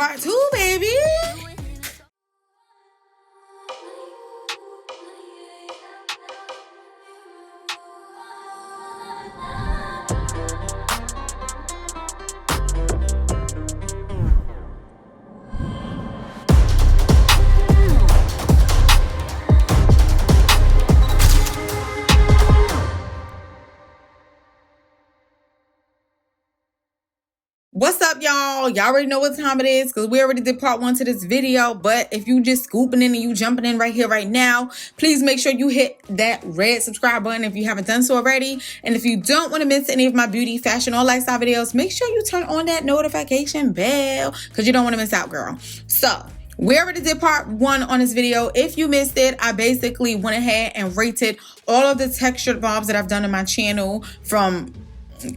part 2, baby. What's up, y'all? Y'all already know what time it is because we already did part 1 to this video. But if you just scooping in and you jumping in right here, right now, please make sure you hit that red subscribe button if you haven't done so already. And if you don't want to miss any of my beauty, fashion, or lifestyle videos, make sure you turn on that notification bell because you don't want to miss out, girl. So we already did part 1 on this video. If you missed it, I basically went ahead and rated all of the textured bobs that I've done on my channel from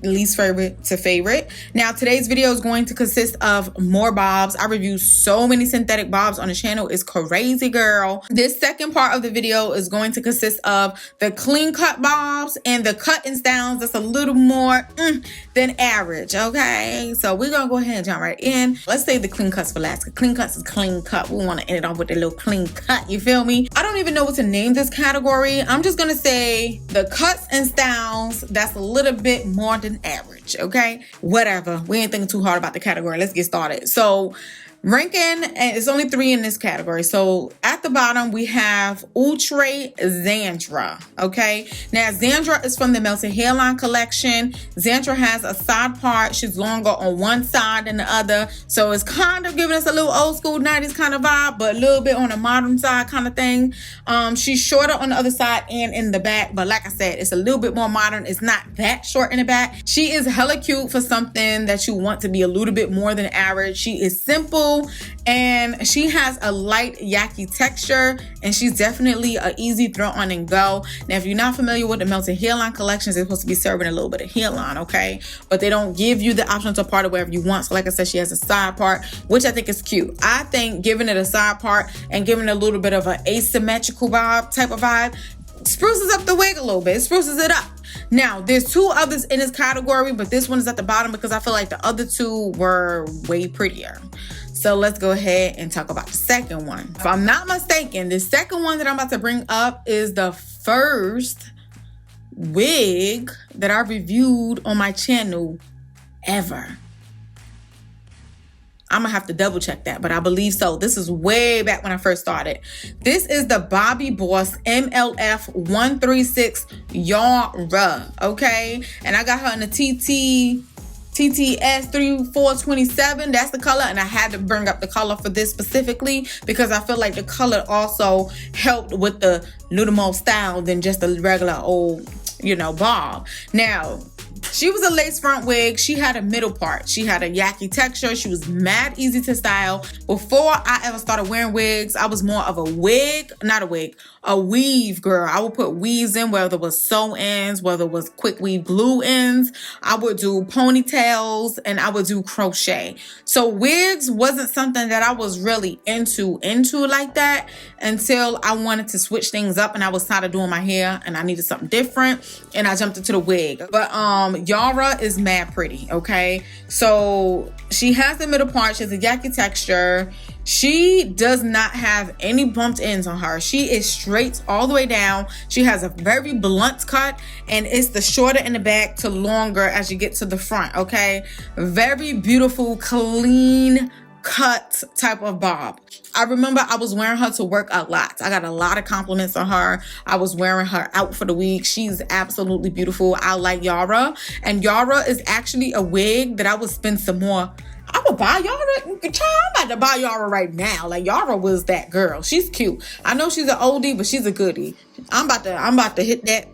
least favorite to favorite. Now today's video is going to consist of more bobs. I review so many synthetic bobs on the channel. It's crazy, girl. This second part of the video is going to consist of the clean cut bobs and the cut and styles that's a little more than average. Okay, so we're gonna go ahead and jump right in. Let's save the clean cuts for last. Clean cuts is clean cut. We want to end it off with a little clean cut, you feel me? I don't even know what to name this category. I'm just gonna say the cuts and styles that's a little bit more than average. Okay, whatever, we ain't thinking too hard about the category. Let's get started. So ranking, and it's only 3 in this category. So at the bottom we have Outre Zandra. Okay, now Zandra is from the Melted Hairline collection. Zandra has a side part. She's longer on one side than the other, so it's kind of giving us a little old school 90s kind of vibe, but a little bit on the modern side kind of thing. She's shorter on the other side and in the back, but like I said, it's a little bit more modern. It's not that short in the back. She is hella cute for something that you want to be a little bit more than average. She is simple and she has a light yaki texture, and she's definitely an easy throw on and go. Now if you're not familiar with the Melted Hairline collections, they're supposed to be serving a little bit of hairline, okay, but they don't give you the option to part it wherever you want. So like I said, she has a side part, which I think is cute. I think giving it a side part and giving it a little bit of an asymmetrical vibe type of vibe spruces up the wig a little bit. It spruces it up. Now there's 2 others in this category, but this one is at the bottom because I feel like the other 2 were way prettier. So let's go ahead and talk about the second one. If I'm not mistaken, the second one that I'm about to bring up is the first wig that I reviewed on my channel ever. I'm gonna have to double check that, but I believe so. This is way back when I first started. This is the Bobbi Boss MLF 136 Yara, okay? And I got her in the TTS 3427. That's the color, and I had to bring up the color for this specifically because I feel like the color also helped with the little more style than just a regular old, you know, bob. Now she was a lace front wig. She had a middle part. She had a yaki texture. She was mad easy to style. Before I ever started wearing wigs, I was more of a weave girl. I would put weaves in, whether it was sew ends, whether it was quick weave glue ends. I would do ponytails and I would do crochet. So wigs wasn't something that I was really into like that until I wanted to switch things up, and I was tired of doing my hair and I needed something different, and I jumped into the wig. But Yara is mad pretty, okay? So she has the middle part. She has a yaki texture. She does not have any bumped ends on her. She is straight all the way down. She has a very blunt cut, and it's the shorter in the back to longer as you get to the front, okay? Very beautiful, clean cut type of bob. I remember I was wearing her to work a lot. I got a lot of compliments on her. I was wearing her out for the week. She's absolutely beautiful. I like Yara, and Yara is actually a wig that I would spend some more. I would buy Yara. Child, I'm about to buy Yara right now. Like, Yara was that girl. She's cute. I know she's an oldie, but she's a goodie. I'm about to hit that.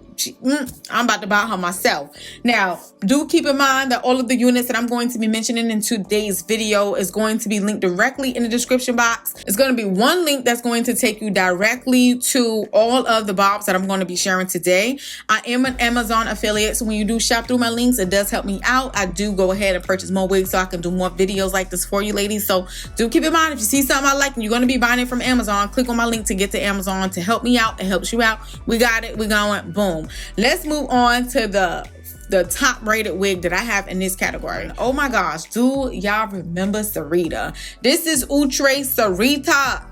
I'm about to buy her myself. Now, do keep in mind that all of the units that I'm going to be mentioning in today's video is going to be linked directly in the description box. It's going to be one link that's going to take you directly to all of the bobs that I'm going to be sharing today. I am an Amazon affiliate, so when you do shop through my links, it does help me out. I do go ahead and purchase more wigs so I can do more videos like this for you ladies. So do keep in mind, if you see something I like and you're going to be buying it from Amazon, click on my link to get to Amazon to help me out. It helps you out. We got it. We're going. Boom. Let's move on to the the top rated wig that I have in this category. Oh my gosh, do y'all remember Sarita? This is Outre Sarita.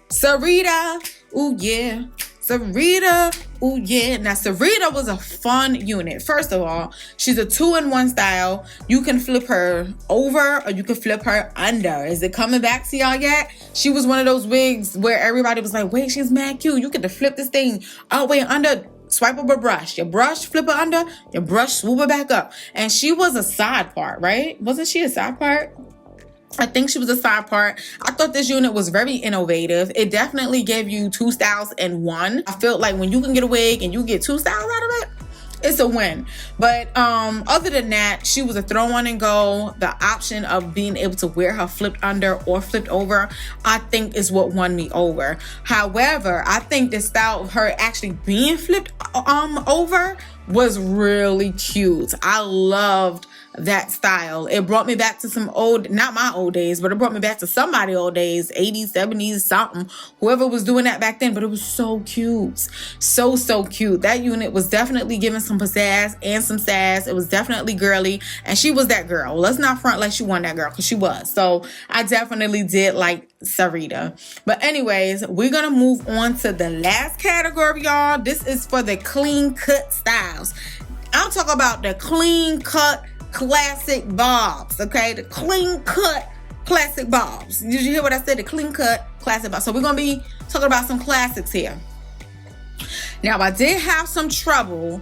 Sarita, ooh yeah. Sarita, ooh yeah. Now Sarita was a fun unit. First of all, she's a 2-in-1 style. You can flip her over or you can flip her under. Is it coming back to y'all yet? She was one of those wigs where everybody was like, wait, she's mad cute. You get to flip this thing all the way under. Swipe up a brush. Your brush, flip it under. Your brush, swoop it back up. And she was a side part, right? Wasn't she a side part? I think she was a side part. I thought this unit was very innovative. It definitely gave you 2 styles in one. I felt like when you can get a wig and you get 2 styles out of it, it's a win. But other than that, she was a throw on and go. The option of being able to wear her flipped under or flipped over, I think is what won me over. However, I think the style of her actually being flipped over was really cute. I loved that style. It brought me back to some old, not my old days, but it brought me back to somebody old days, 80s, 70s, something, whoever was doing that back then. But it was so cute. So cute. That unit was definitely giving some pizzazz and some sass. It was definitely girly, and she was that girl. Let's not front like she wasn't that girl, because she was. So I definitely did like Sarita. But anyways, we're gonna move on to the last category, y'all. This is for the clean cut styles. I'll talk about the clean cut classic bobs, okay? The clean cut classic bobs. Did you hear what I said? The clean cut classic bobs. So we're gonna be talking about some classics here. Now, I did have some trouble.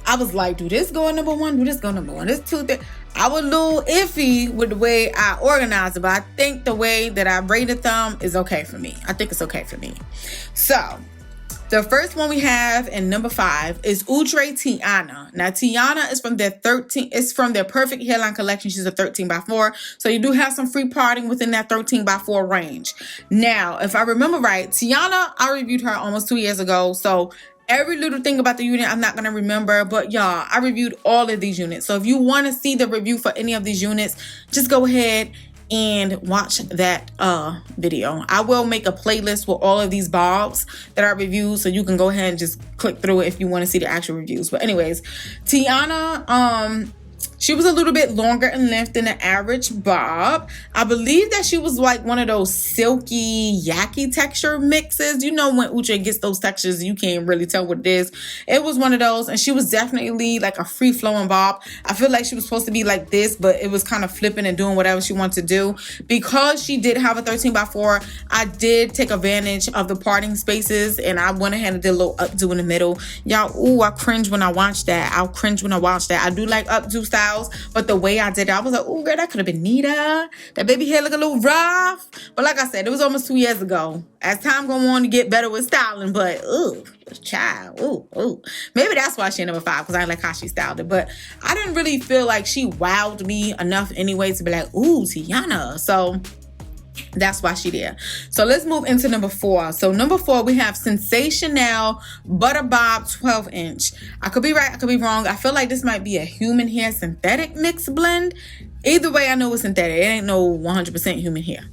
I was like, do this go number 1? Do this go number 1? This 2, 3. I was a little iffy with the way I organized it, but I think the way that I rated them is okay for me. I think it's okay for me. So the first one we have in number 5 is Outre Tiana. Now Tiana is from their Perfect Hairline collection. She's a 13x4. So you do have some free parting within that 13x4 range. Now, if I remember right, Tiana, I reviewed her almost 2 years ago. So every little thing about the unit, I'm not going to remember. But y'all, I reviewed all of these units. So if you want to see the review for any of these units, just go ahead and watch that video. I will make a playlist with all of these bobs that I reviewed, so you can go ahead and just click through it if you want to see the actual reviews. But anyways, Tiana, she was a little bit longer in length than the average bob. I believe that she was like one of those silky, yucky texture mixes. You know when Outre gets those textures, you can't really tell what it is. It was one of those, and she was definitely like a free-flowing bob. I feel like she was supposed to be like this, but it was kind of flipping and doing whatever she wanted to do. Because she did have a 13x4, I did take advantage of the parting spaces, and I went ahead and did a little updo in the middle. Y'all, ooh, I cringe when I watch that. I'll cringe when I watch that. I do like updo styles, but the way I did it, I was like, oh girl, that could have been neater. That baby hair look a little rough. But like I said, it was almost 2 years ago. As time go on to get better with styling, but ooh, child, ooh. Maybe that's why she number 5, because I like how she styled it. But I didn't really feel like she wowed me enough anyway to be like, ooh, Tiana. So that's why she did. So let's move into number 4. So number 4, we have Sensationnel Butter Bob 12-inch. I could be right, I could be wrong. I feel like this might be a human hair synthetic mix blend. Either way, I know it's synthetic. It ain't no 100% human hair.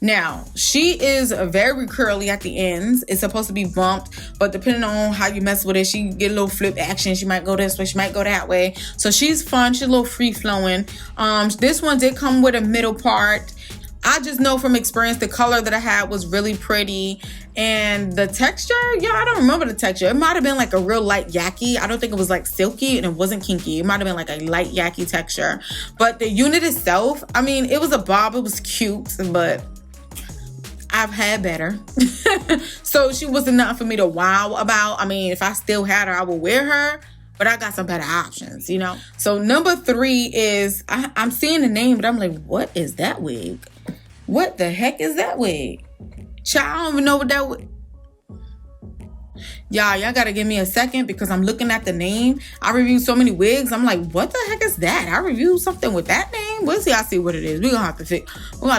Now, she is very curly at the ends. It's supposed to be bumped, but depending on how you mess with it, she can get a little flip action. She might go this way, she might go that way. So she's fun. She's a little free-flowing. This one did come with a middle part. I just know from experience the color that I had was really pretty, and the texture, I don't remember the texture. It might have been like a real light yaki. I don't think it was like silky, and it wasn't kinky. It might have been like a light yaki texture. But the unit itself, I mean, it was a bob. It was cute, but I've had better. So she wasn't nothing for me to wow about. I mean, if I still had her, I would wear her. But I got some better options, you know. So number 3 is, I'm seeing the name, but I'm like, what is that wig? What the heck is that wig? Child, I don't even know what that wig. Y'all gotta give me a second because I'm looking at the name. I reviewed so many wigs. I'm like, what the heck is that? I reviewed something with that name? We'll see. I see what it is. We're gonna have to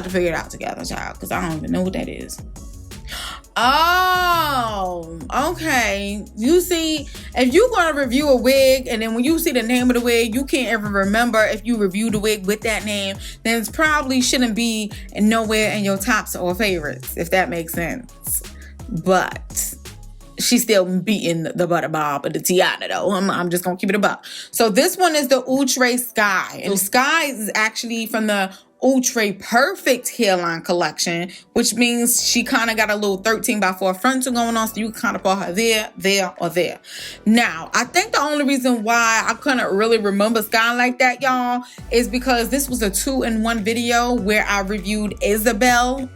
figure it out together, child, because I don't even know what that is. Oh, okay. You see, if you're going to review a wig and then when you see the name of the wig, you can't ever remember if you reviewed the wig with that name, then it probably shouldn't be nowhere in your tops or favorites, if that makes sense. But she's still beating the butter bob or the Tiana though. I'm just gonna keep it a buck. So this one is the Outre Sky. And the Sky is actually from the Outre Perfect Hairline collection, which means she kind of got a little 13x4 frontal going on, so you can kind of put her there, there, or there. Now, I think the only reason why I couldn't really remember Sky like that, y'all, is because this was a 2-in-1 video where I reviewed Isabella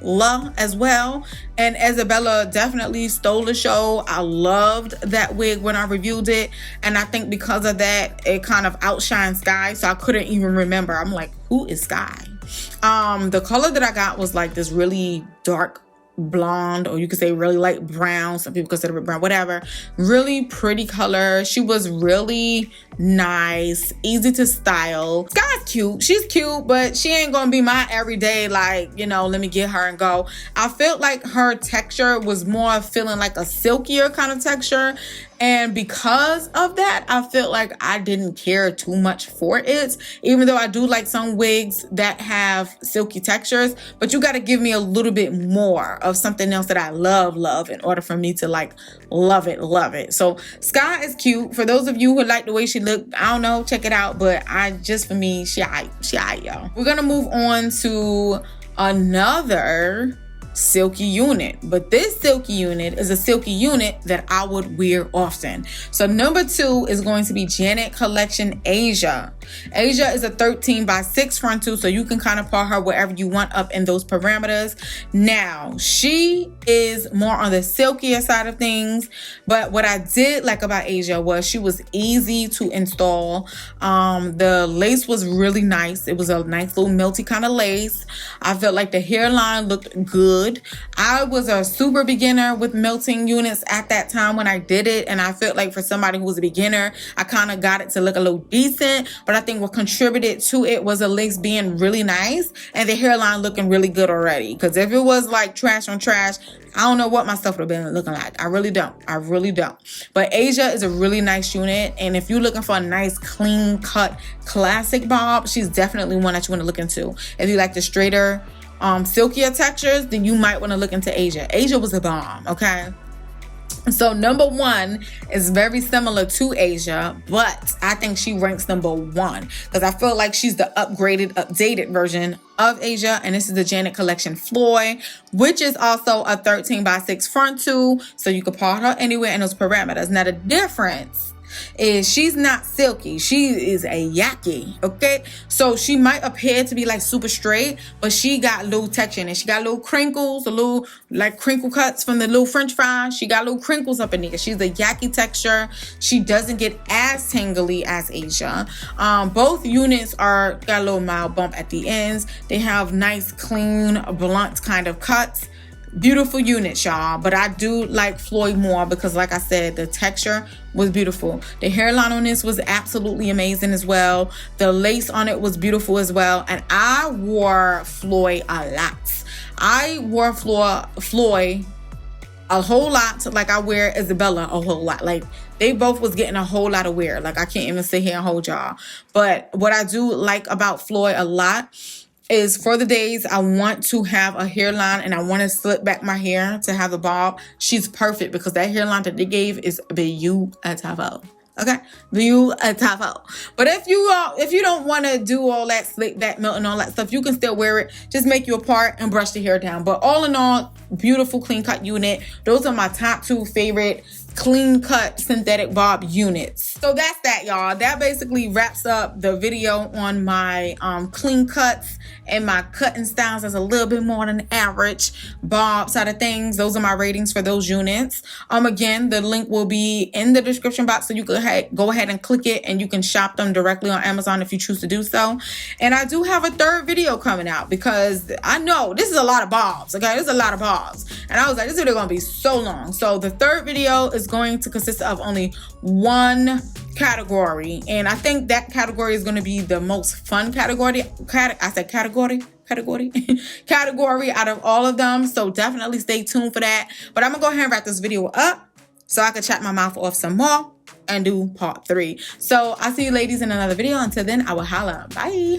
as well. And Isabella definitely stole the show. I loved that wig when I reviewed it. And I think because of that, it kind of outshined Sky. So I couldn't even remember. I'm like, who is Sky? The color that I got was like this really dark blonde, or you could say really light brown. Some people consider it brown, whatever. Really pretty color. She was really nice, easy to style. Sky's cute. She's cute, but she ain't gonna be my everyday, like, you know, let me get her and go. I felt like her texture was more feeling like a silkier kind of texture. And because of that, I felt like I didn't care too much for it, even though I do like some wigs that have silky textures, but you got to give me a little bit more of something else that I love in order for me to like love it. So Sky is cute. For those of you who like the way she looked, I don't know, check it out. But for me, she aight, y'all. We're going to move on to another silky unit, but this silky unit is a silky unit that I would wear often. So number 2 is going to be Janet Collection Asia. Asia is a 13x6 frontal, so you can kind of put her wherever you want up in those parameters. Now, she is more on the silkier side of things, but what I did like about Asia was she was easy to install. The lace was really nice. It was a nice little melty kind of lace. I felt like the hairline looked good. I was a super beginner with melting units at that time when I did it, and I felt like for somebody who was a beginner, I kind of got it to look a little decent. But I think what contributed to it was the lace being really nice and the hairline looking really good already. Because if it was like trash on trash, I don't know what my stuff would have been looking like. I really don't. But Asia is a really nice unit, and if you're looking for a nice clean cut classic bob, she's definitely one that you want to look into. If you like the straighter silkier textures, then you might want to look into Asia. Asia was a bomb, okay? So number 1 is very similar to Asia, but I think she ranks number 1 because I feel like she's the updated version of Asia. And this is the Janet Collection Floyd, which is also a 13x6 frontal, so you can part her anywhere in those parameters. Now the difference is she's not silky, she is a yaki, okay? So she might appear to be like super straight, but she got little texture and she got little crinkles, a little like crinkle cuts from the little french fries. She got little crinkles up in there. She's a yaki texture. She doesn't get as tingly as Asia. Both units got a little mild bump at the ends. They have nice clean blunt kind of cuts. Beautiful units, y'all, but I do like Floyd more because, like I said, the texture was beautiful. The hairline on this was absolutely amazing as well. The lace on it was beautiful as well, and I wore Floyd a lot. I wore Floyd a whole lot, like I wear Isabella a whole lot. Like they both was getting a whole lot of wear. Like I can't even sit here and hold y'all. But what I do like about Floyd a lot is for the days I want to have a hairline and I want to slip back my hair to have a bob, she's perfect because that hairline that they gave is beautiful. Okay, beautiful. But if you don't want to do all that slick back melt and all that stuff, you can still wear it. Just make you a part and brush the hair down. But all in all, beautiful clean cut unit. Those are my top 2 favorite clean cut synthetic bob units. So that's that, y'all. That basically wraps up the video on my clean cuts and my cutting styles. That's a little bit more than average bob side of things. Those are my ratings for those units. Again, the link will be in the description box, so you can go ahead and click it and you can shop them directly on Amazon if you choose to do so. And I do have a 3rd video coming out because I know this is a lot of bobs, okay? This is a lot of bobs. And I was like, this video gonna be so long. So the 3rd video is going to consist of only 1 category, and I think that category is going to be the most fun category out of all of them. So definitely stay tuned for that. But I'm gonna go ahead and wrap this video up so I can chat my mouth off some more and do part 3. So I'll see you ladies in another video. Until then, I will holla. Bye.